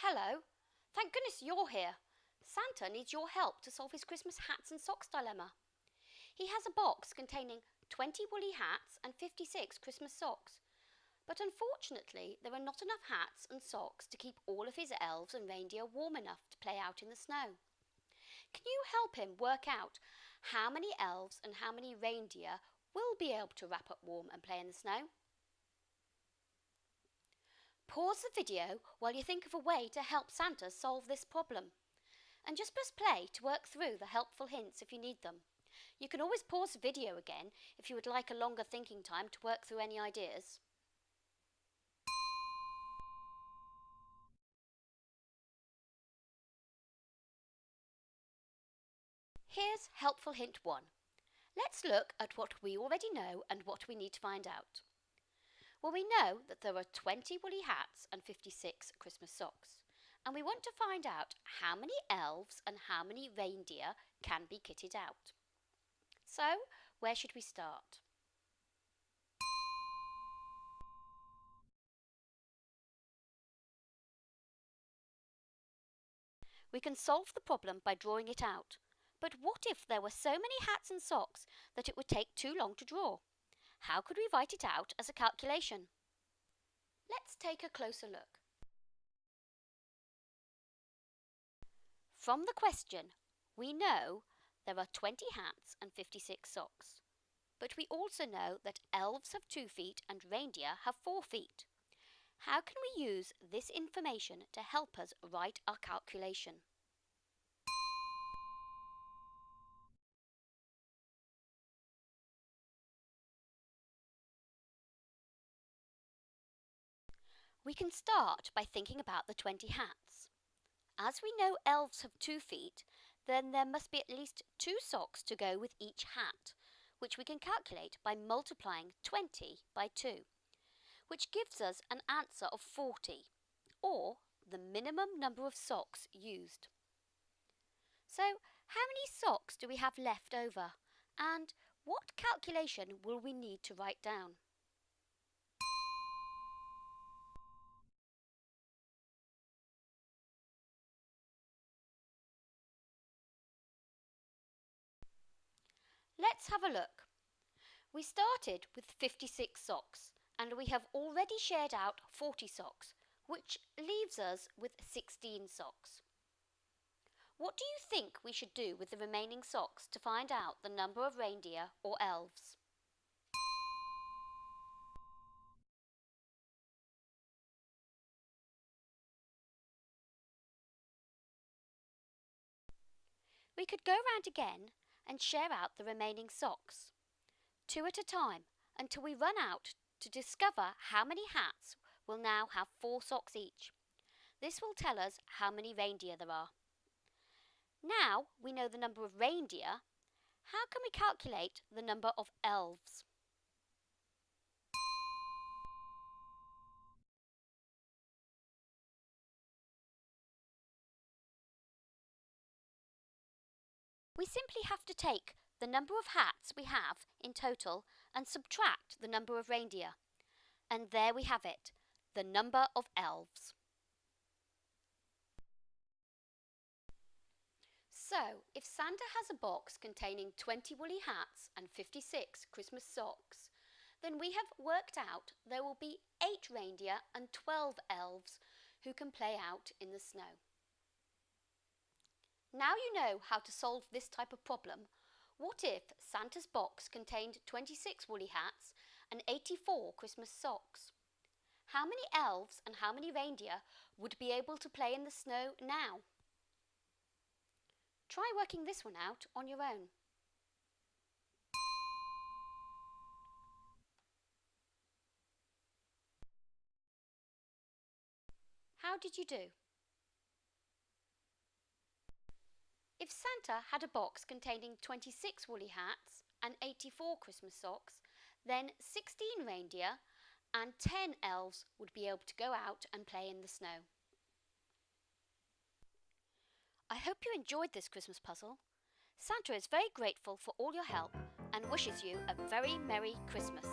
Hello. Thank goodness you're here. Santa needs your help to solve his Christmas hats and socks dilemma. He has a box containing 20 woolly hats and 56 Christmas socks. But unfortunately, there are not enough hats and socks to keep all of his elves and reindeer warm enough to play out in the snow. Can you help him work out how many elves and how many reindeer will be able to wrap up warm and play in the snow? Pause the video while you think of a way to help Santa solve this problem. And just press play to work through the helpful hints if you need them. You can always pause the video again if you would like a longer thinking time to work through any ideas. Here's helpful hint 1. Let's look at what we already know and what we need to find out. Well, we know that there are 20 woolly hats and 56 Christmas socks, and we want to find out how many elves and how many reindeer can be kitted out. So, where should we start? We can solve the problem by drawing it out. But what if there were so many hats and socks that it would take too long to draw? How could we write it out as a calculation? Let's take a closer look. From the question, we know there are 20 hats and 56 socks. But we also know that elves have 2 feet and reindeer have 4 feet. How can we use this information to help us write our calculation? We can start by thinking about the 20 hats. As we know elves have 2 feet, then there must be at least 2 socks to go with each hat, which we can calculate by multiplying 20 by 2, which gives us an answer of 40, or the minimum number of socks used. So, how many socks do we have left over, and what calculation will we need to write down? Let's have a look. We started with 56 socks and we have already shared out 40 socks, which leaves us with 16 socks. What do you think we should do with the remaining socks to find out the number of reindeer or elves? We could go round again and share out the remaining socks, 2 at a time, until we run out to discover how many hats will now have 4 socks each. This will tell us how many reindeer there are. Now we know the number of reindeer, how can we calculate the number of elves? We simply have to take the number of hats we have in total and subtract the number of reindeer. And there we have it, the number of elves. So, if Santa has a box containing 20 woolly hats and 56 Christmas socks, then we have worked out there will be 8 reindeer and 12 elves who can play out in the snow. Now you know how to solve this type of problem. What if Santa's box contained 26 woolly hats and 84 Christmas socks? How many elves and how many reindeer would be able to play in the snow now? Try working this one out on your own. How did you do? If Santa had a box containing 26 woolly hats and 84 Christmas socks, then 16 reindeer and 10 elves would be able to go out and play in the snow. I hope you enjoyed this Christmas puzzle. Santa is very grateful for all your help and wishes you a very Merry Christmas.